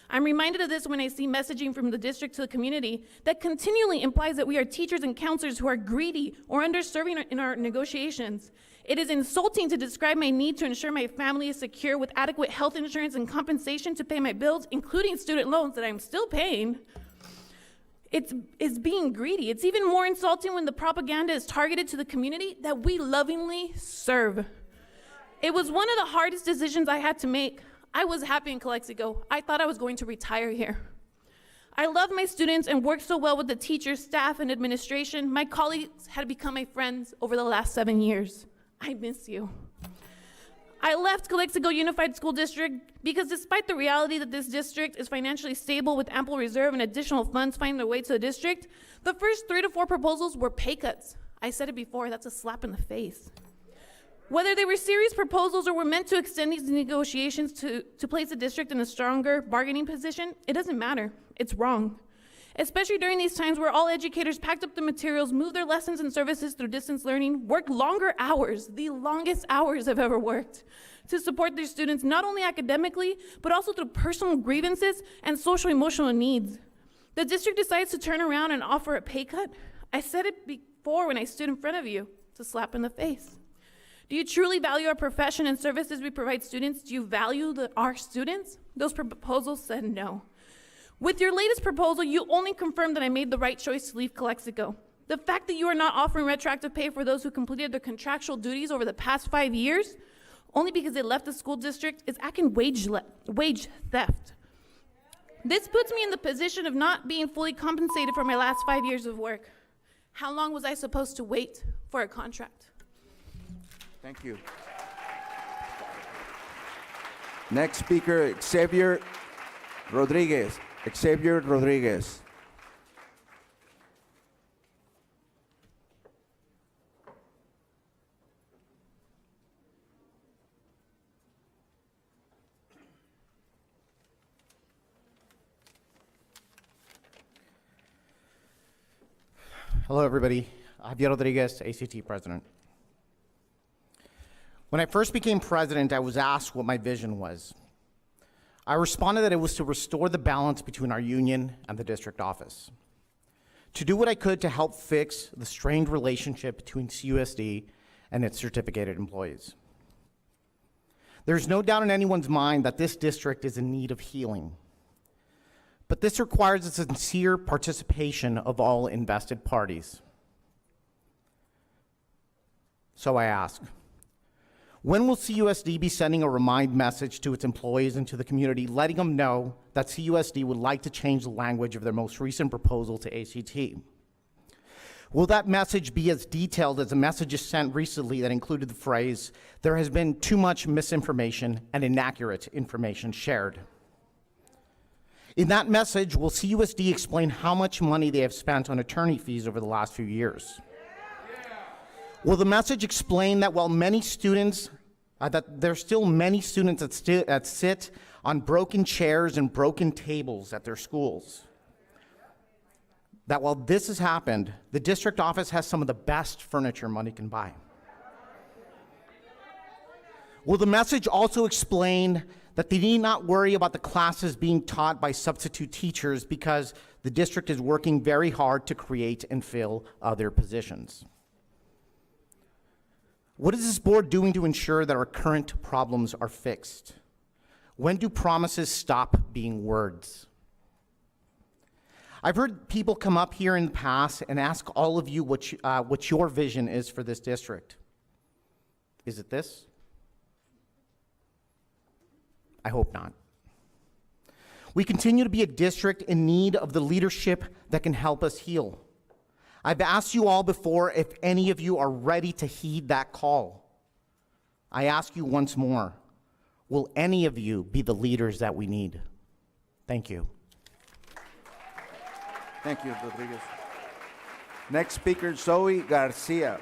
I'm reminded of this when I see messaging from the district to the community that continually implies that we are teachers and counselors who are greedy or underserving in our negotiations. It is insulting to describe my need to ensure my family is secure with adequate health insurance and compensation to pay my bills, including student loans that I'm still paying. It's being greedy. It's even more insulting when the propaganda is targeted to the community that we lovingly serve. It was one of the hardest decisions I had to make. I was happy in Calexico. I thought I was going to retire here. I love my students and worked so well with the teachers, staff, and administration. My colleagues had become my friends over the last 7 years. I miss you. I left Calexico Unified School District because despite the reality that this district is financially stable with ample reserve and additional funds finding their way to the district, the first 3 to 4 proposals were pay cuts. I said it before, that's a slap in the face. Whether they were serious proposals or were meant to extend these negotiations to place the district in a stronger bargaining position, it doesn't matter. It's wrong. Especially during these times where all educators packed up the materials, moved their lessons and services through distance learning, worked longer hours, the longest hours I've ever worked, to support their students, not only academically, but also through personal grievances and social emotional needs. The district decides to turn around and offer a pay cut. I said it before when I stood in front of you. It's a slap in the face. Do you truly value our profession and services we provide students? Do you value our students? Those proposals said no. With your latest proposal, you only confirmed that I made the right choice to leave Calexico. The fact that you are not offering retroactive pay for those who completed their contractual duties over the past 5 years, only because they left the school district, is acting wage theft. This puts me in the position of not being fully compensated for my last 5 years of work. How long was I supposed to wait for a contract? Thank you. Next speaker, Xavier Rodriguez. Xavier Rodriguez. Hello, everybody. Javier Rodriguez, ACT president. When I first became president, I was asked what my vision was. I responded that it was to restore the balance between our union and the district office, to do what I could to help fix the strained relationship between CUSD and its certificated employees. There's no doubt in anyone's mind that this district is in need of healing, but this requires the sincere participation of all invested parties. So I ask, when will CUSD be sending a remind message to its employees and to the community, letting them know that CUSD would like to change the language of their most recent proposal to ACT? Will that message be as detailed as the messages sent recently that included the phrase, "There has been too much misinformation and inaccurate information shared"? In that message, will CUSD explain how much money they have spent on attorney fees over the last few years? Will the message explain that while many students, that there's still many students that sit on broken chairs and broken tables at their schools? That while this has happened, the district office has some of the best furniture money can buy? Will the message also explain that they need not worry about the classes being taught by substitute teachers because the district is working very hard to create and fill other positions? What is this board doing to ensure that our current problems are fixed? When do promises stop being words? I've heard people come up here in the past and ask all of you what your vision is for this district. Is it this? I hope not. We continue to be a district in need of the leadership that can help us heal. I've asked you all before if any of you are ready to heed that call. I ask you once more, will any of you be the leaders that we need? Thank you. Thank you, Rodriguez. Next speaker, Zoe Garcia.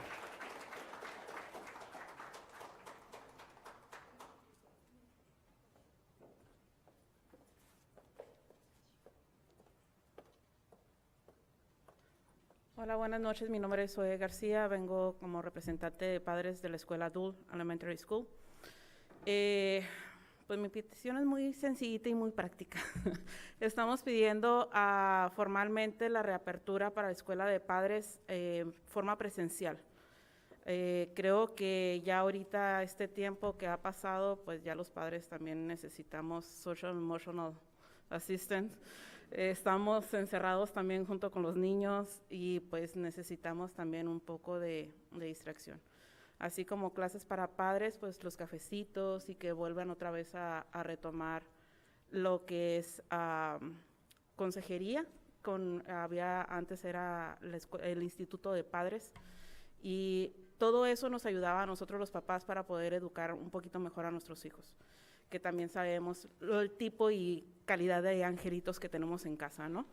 Hola, buenas noches. Mi nombre es Zoe García. Vengo como representante de padres de la escuela Dul Elementary School. Pues mi petición es muy sencillita y muy práctica. Estamos pidiendo formalmente la reapertura para la escuela de padres forma presencial. Creo que ya ahorita este tiempo que ha pasado, pues ya los padres también necesitamos social emotional assistance. Estamos encerrados también junto con los niños y pues necesitamos también un poco de distracción. Así como clases para padres, pues los cafecitos y que vuelvan otra vez a retomar lo que es consejería. Antes era el Instituto de Padres y todo eso nos ayudaba a nosotros los papás para poder educar un poquito mejor a nuestros hijos, que también sabemos el tipo y calidad de angelitos que tenemos en casa, ¿no?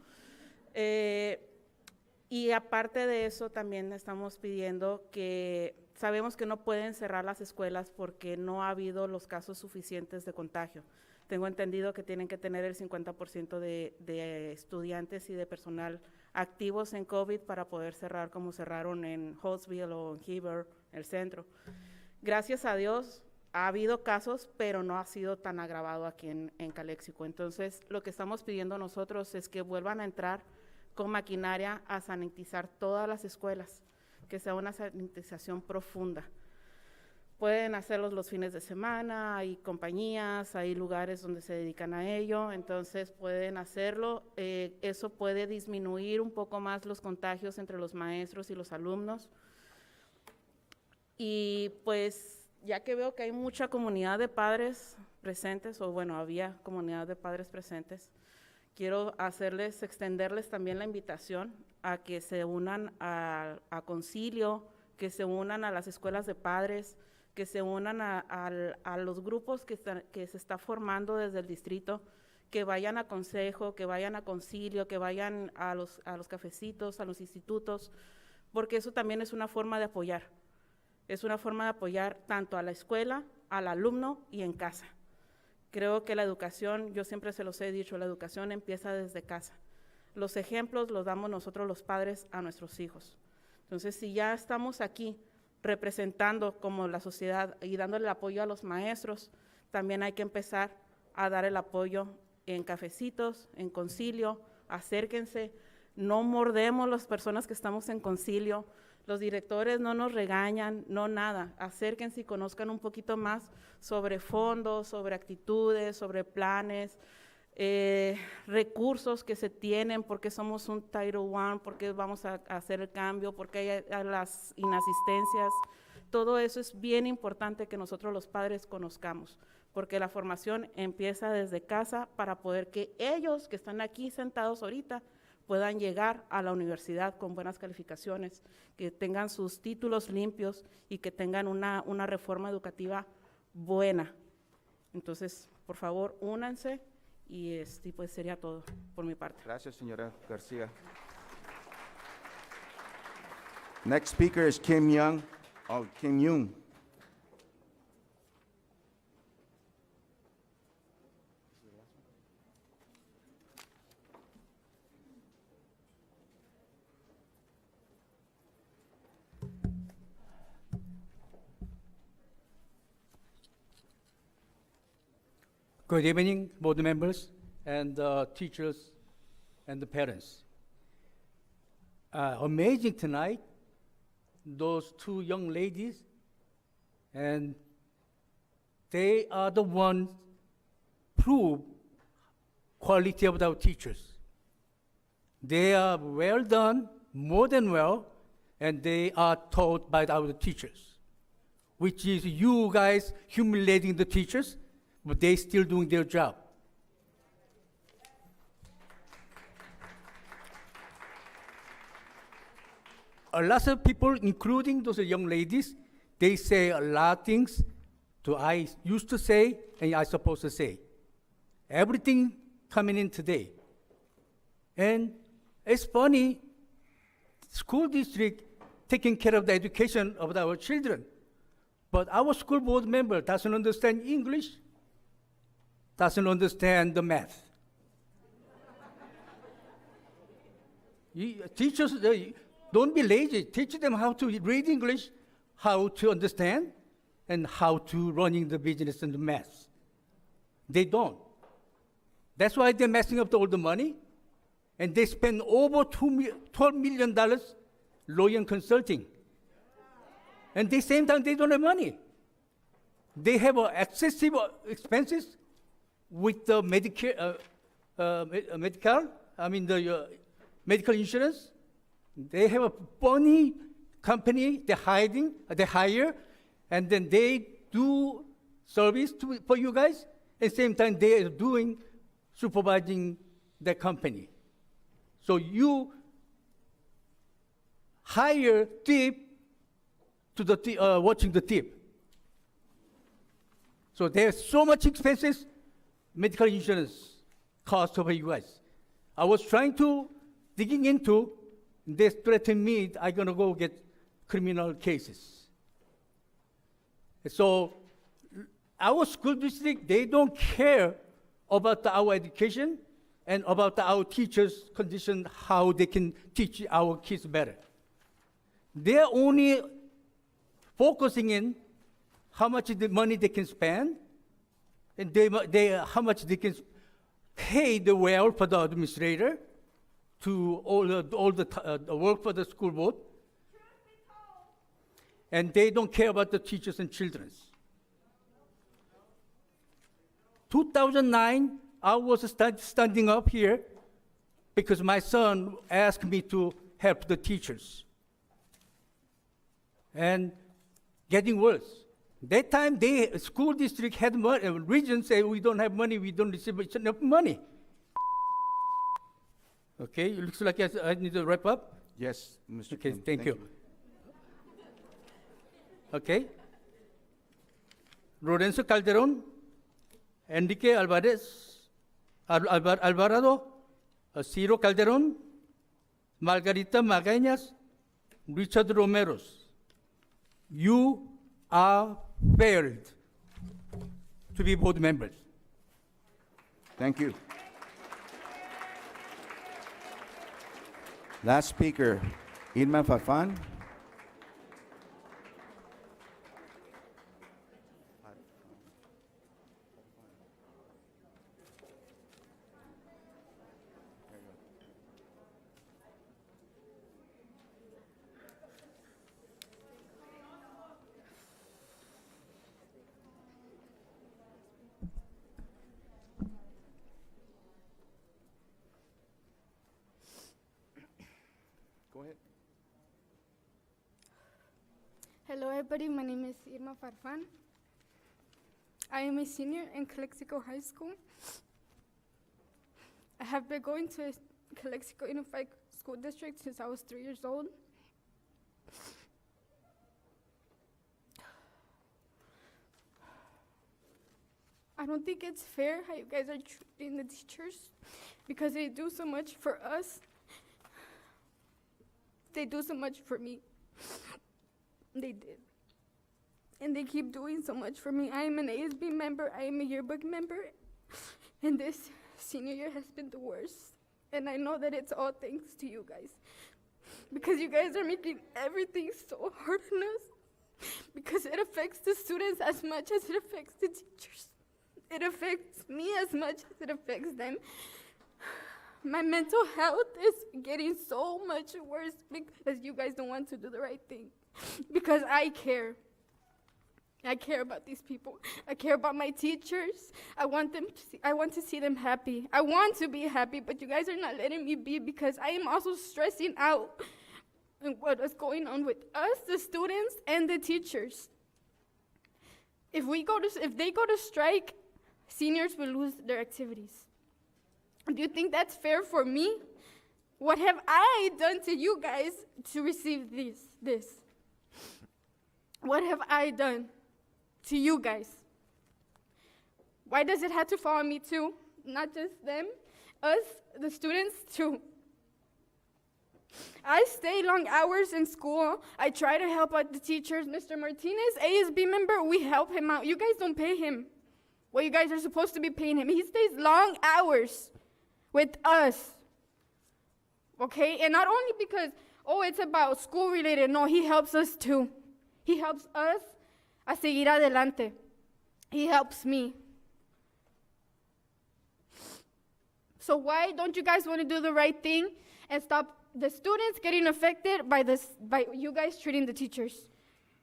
Y aparte de eso, también estamos pidiendo que sabemos que no pueden cerrar las escuelas porque no ha habido los casos suficientes de contagio. Tengo entendido que tienen que tener el 50% de estudiantes y de personal activos en COVID para poder cerrar como cerraron en Holtzville o en Heber, el centro. Gracias a Dios, ha habido casos, pero no ha sido tan agravado aquí en Calexico. Entonces, lo que estamos pidiendo nosotros es que vuelvan a entrar con maquinaria a sanitizar todas las escuelas, que sea una sanitización profunda. Pueden hacerlos los fines de semana, hay compañías, hay lugares donde se dedican a ello, entonces pueden hacerlo. Eso puede disminuir un poco más los contagios entre los maestros y los alumnos. Y pues, ya que veo que hay mucha comunidad de padres presentes, o bueno, había comunidad de padres presentes, quiero extenderles también la invitación a que se unan a Concilio, que se unan a las escuelas de padres, que se unan a los grupos que se está formando desde el distrito, que vayan a consejo, que vayan a Concilio, que vayan a los cafecitos, a los institutos, porque eso también es una forma de apoyar. Es una forma de apoyar tanto a la escuela, al alumno y en casa. Creo que la educación, yo siempre se los he dicho, la educación empieza desde casa. Los ejemplos los damos nosotros los padres a nuestros hijos. Entonces, si ya estamos aquí representando como la sociedad y dándole el apoyo a los maestros, también hay que empezar a dar el apoyo en cafecitos, en Concilio. Acérquense, no mordemos las personas que estamos en Concilio. Los directores no nos regañan, no nada. Acérquense y conozcan un poquito más sobre fondos, sobre actitudes, sobre planes, recursos que se tienen, porque somos un Title I, porque vamos a hacer el cambio, porque hay las inasistencias. Todo eso es bien importante que nosotros los padres conozcamos, porque la formación empieza desde casa para poder que ellos que están aquí sentados ahorita puedan llegar a la universidad con buenas calificaciones, que tengan sus títulos limpios y que tengan una reforma educativa buena. Entonces, por favor, únanse y pues sería todo por mi parte. Gracias, señora García. Next speaker is Kim Young. Kim Young. Good evening, board members and teachers and the parents. Amazing tonight, those two young ladies, and they are the ones prove quality of our teachers. They are well done, more than well, and they are taught by our teachers. which is you guys humiliating the teachers, but they still doing their job. A lot of people, including those young ladies, they say a lot of things to I used to say and I supposed to say. Everything coming in today. And it's funny, school district taking care of the education of our children, but our school board member doesn't understand English, doesn't understand the math. Teachers, don't be lazy. Teach them how to read English, how to understand, and how to running the business and the math. They don't. That's why they're messing up all the money, and they spend over $12 million lawyer and consulting. And at the same time, they don't have money. They have excessive expenses with the Medicare, medical insurance. They have a funny company they hire, and then they do service for you guys. At the same time, they are supervising the company. So you hire tip to the watching the tip. So there's so much expenses, medical insurance cost over you guys. I was trying to digging into. They threatened me, I'm gonna go get criminal cases. So our school district, they don't care about our education and about our teachers' condition, how they can teach our kids better. They're only focusing in how much the money they can spend, and how much they can pay the well for the administrator, to all the work for the school board, and they don't care about the teachers and children. 2009, I was standing up here because my son asked me to help the teachers. And getting worse. That time, the school district had money, region say, we don't have money, we don't receive enough money. Okay, it looks like I need to wrap up. Yes, Mr. Okay, Kim, thank you. Okay. Lorenzo Calderon, Enrique Alvarado, Ciro Calderon, Margarita Magañas, Richard Romeros. You are failed to be board members. Thank you. Last speaker, Irma Farfan. Go ahead. Hello, everybody. My name is Irma Farfan. I am a senior in Calexico High School. I have been going to Calexico Unified School District since I was 3 years old. I don't think it's fair how you guys are treating the teachers because they do so much for us. They do so much for me. They did. And they keep doing so much for me. I am an ASB member. I am a yearbook member. And this senior year has been the worst. And I know that it's all thanks to you guys. Because you guys are making everything so hard on us. Because it affects the students as much as it affects the teachers. It affects me as much as it affects them. My mental health is getting so much worse because you guys don't want to do the right thing. Because I care. I care about these people. I care about my teachers. I want to see them happy. I want to be happy, but you guys are not letting me be because I am also stressing out in what is going on with us, the students, and the teachers. If they go to strike, seniors will lose their activities. Do you think that's fair for me? What have I done to you guys to receive this? What have I done to you guys? Why does it have to fall on me too? Not just them, us, the students too. I stay long hours in school. I try to help out the teachers. Mr. Martinez, ASB member, we help him out. You guys don't pay him what you guys are supposed to be paying him. He stays long hours with us. Okay? And not only because, it's about school related. No, he helps us too. He helps us a seguir adelante. He helps me. So why don't you guys want to do the right thing and stop the students getting affected by you guys treating the teachers?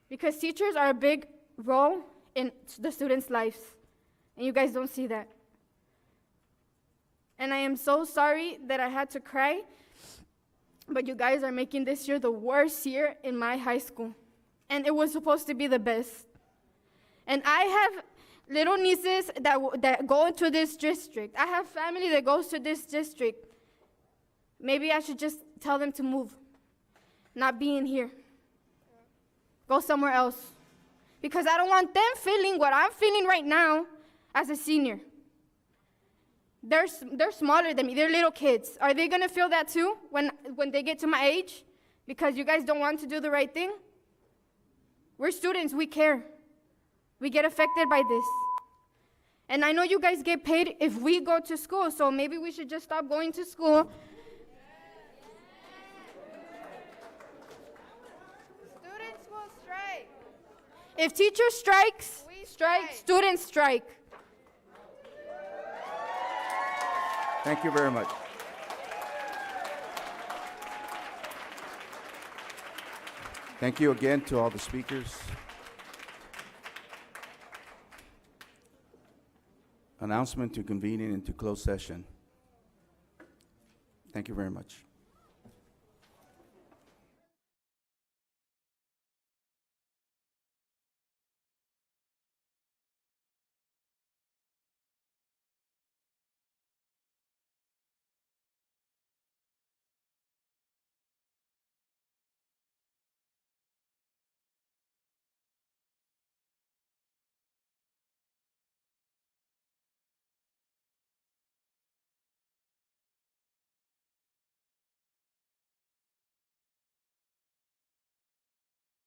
Because teachers are a big role in the students' lives, and you guys don't see that. And I am so sorry that I had to cry, but you guys are making this year the worst year in my high school. And it was supposed to be the best. And I have little nieces that go to this district. I have family that goes to this district. Maybe I should just tell them to move, not be in here. Go somewhere else. Because I don't want them feeling what I'm feeling right now as a senior. They're smaller than me. They're little kids. Are they going to feel that too when they get to my age? Because you guys don't want to do the right thing? We're students. We care. We get affected by this. And I know you guys get paid if we go to school, so maybe we should just stop going to school. Students will strike. If teachers strikes, We strike, students strike. Thank you very much. Thank you again to all the speakers. Announcement to convening into closed session. Thank you very much.